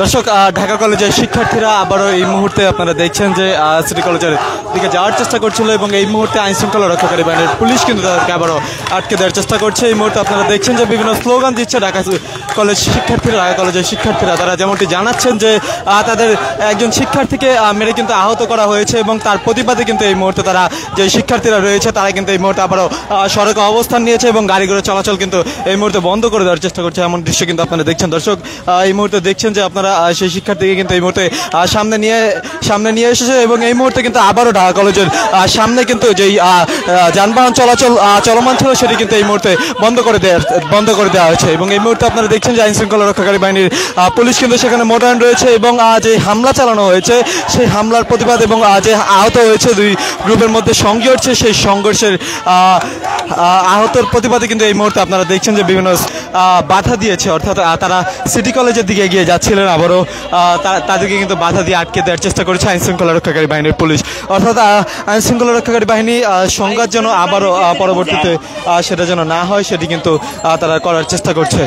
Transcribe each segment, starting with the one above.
দর্শক, ঢাকা কলেজের শিক্ষার্থীরা আবারও এই মুহূর্তে আপনারা দেখছেন যে সিটি কলেজের দিকে যাওয়ার চেষ্টা করছিল এবং এই মুহূর্তে আইন শৃঙ্খলা রক্ষাকারী বাহিনীর পুলিশ কিন্তু তাদেরকে আবারও আটকে দেওয়ার চেষ্টা করছে। এই মুহূর্তে আপনারা দেখছেন যে বিভিন্ন স্লোগান দিচ্ছে ঢাকা কলেজের শিক্ষার্থীরা তারা যেমনটি জানাচ্ছেন যে তাদের একজন শিক্ষার্থীকে মেরে কিন্তু আহত করা হয়েছে এবং তার প্রতিবাদে কিন্তু এই মুহূর্তে তারা যে শিক্ষার্থীরা রয়েছে তারা কিন্তু এই মুহূর্তে আবারও সড়কে অবস্থান নিয়েছে এবং গাড়িগুলো চলাচল কিন্তু এই মুহূর্তে বন্ধ করে দেওয়ার চেষ্টা করছে, এমন দৃশ্য কিন্তু আপনারা দেখছেন। দর্শক, এই মুহূর্তে দেখছেন যে আপনারা সেই শিক্ষার্থীকে কিন্তু এই মুহূর্তে সামনে নিয়ে এসেছে এবং এই মুহূর্তে কিন্তু আবারও ঢাকা কলেজের সামনে কিন্তু যেই যানবাহন চলমান ছিল সেটি কিন্তু এই মুহূর্তে বন্ধ করে দেওয়া হয়েছে এবং এই মুহূর্তে আপনারা দেখছেন যে আইন শৃঙ্খলা রক্ষাকারী বাহিনীর পুলিশ কিন্তু সেখানে মোতায়েন রয়েছে এবং যে হামলা চালানো হয়েছে সেই হামলার প্রতিবাদ এবং যে আহত হয়েছে দুই গ্রুপের মধ্যে সংঘর্ষ, সেই সংঘর্ষের আহতর প্রতিবাদে কিন্তু এই মুহূর্তে আপনারা দেখছেন যে বিভিন্ন বাধা দিয়েছে, অর্থাৎ তারা সিটি কলেজের দিকে এগিয়ে যাচ্ছিলেন, আবারও তাদেরকে কিন্তু বাধা দিয়ে আটকে দেওয়ার চেষ্টা করেছে আইন শৃঙ্খলা রক্ষাকারী বাহিনীর পুলিশ। অর্থাৎ আইন শৃঙ্খলা রক্ষাকারী বাহিনী সংঘাত যেন আবারও পরবর্তীতে সেটা যেন না হয় সেটি কিন্তু তারা করার চেষ্টা করছে।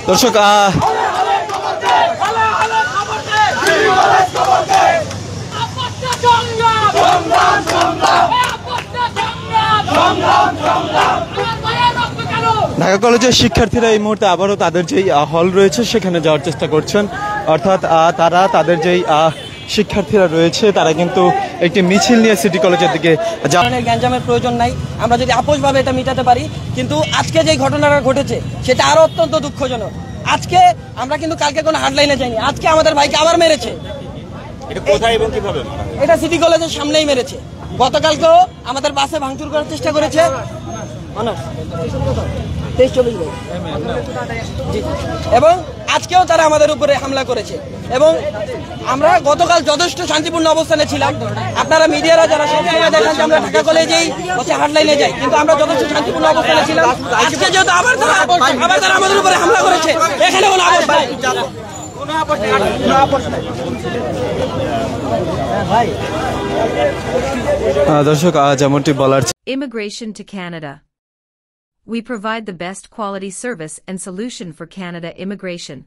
দর্শক, ঢাকা কলেজের শিক্ষার্থীরা এই মুহূর্তে আবারও তাদের যেই হল রয়েছে সেখানে যাওয়ার চেষ্টা করছেন, অর্থাৎ তারা তাদের যেই শিক্ষার্থীরা রয়েছে তারা কিন্তু একটি মিছিল নিয়ে সিটি কলেজের দিকে যাওয়ার গ্যাঞ্জামের প্রয়োজন নাই, আমরা যদি আপোষভাবে এটা মিটাতে পারি। কিন্তু আজকে যেই ঘটনাটা ঘটেছে সেটা আরো অত্যন্ত দুঃখজনক। আজকে আমরা কিন্তু কালকে কোনো হার্ডলাইনে যাইনি, আজকে আমাদের ভাইকে আবার মেরেছে। এটা কোথায় এবং কিভাবে? এটা সিটি কলেজের সামনেই মেরেছে। গতকালকেও আমাদের বাসে ভাঙচুর করার চেষ্টা করেছে এবং আজকেও তারা আমাদের উপরে হামলা করেছে এবং আমরা গতকাল যথেষ্ট শান্তিপূর্ণ অবস্থানে ছিলাম। আপনারা মিডিয়ারা যারা সবসময় দেখেন যে আমরা ঢাকা কলেজেই হার্ডলাইনে যাই, কিন্তু আমরা যথেষ্ট শান্তিপূর্ণ অবস্থানে ছিলাম। আজকে যেহেতু আবার তারা আমাদের উপরে হামলা করেছে, এখানে কোনো আপোষ নাই। দর্শক, যেমনটি বলার Immigration to Canada. We provide the best quality service and solution for Canada immigration.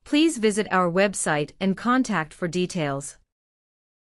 Please visit our website and contact for details.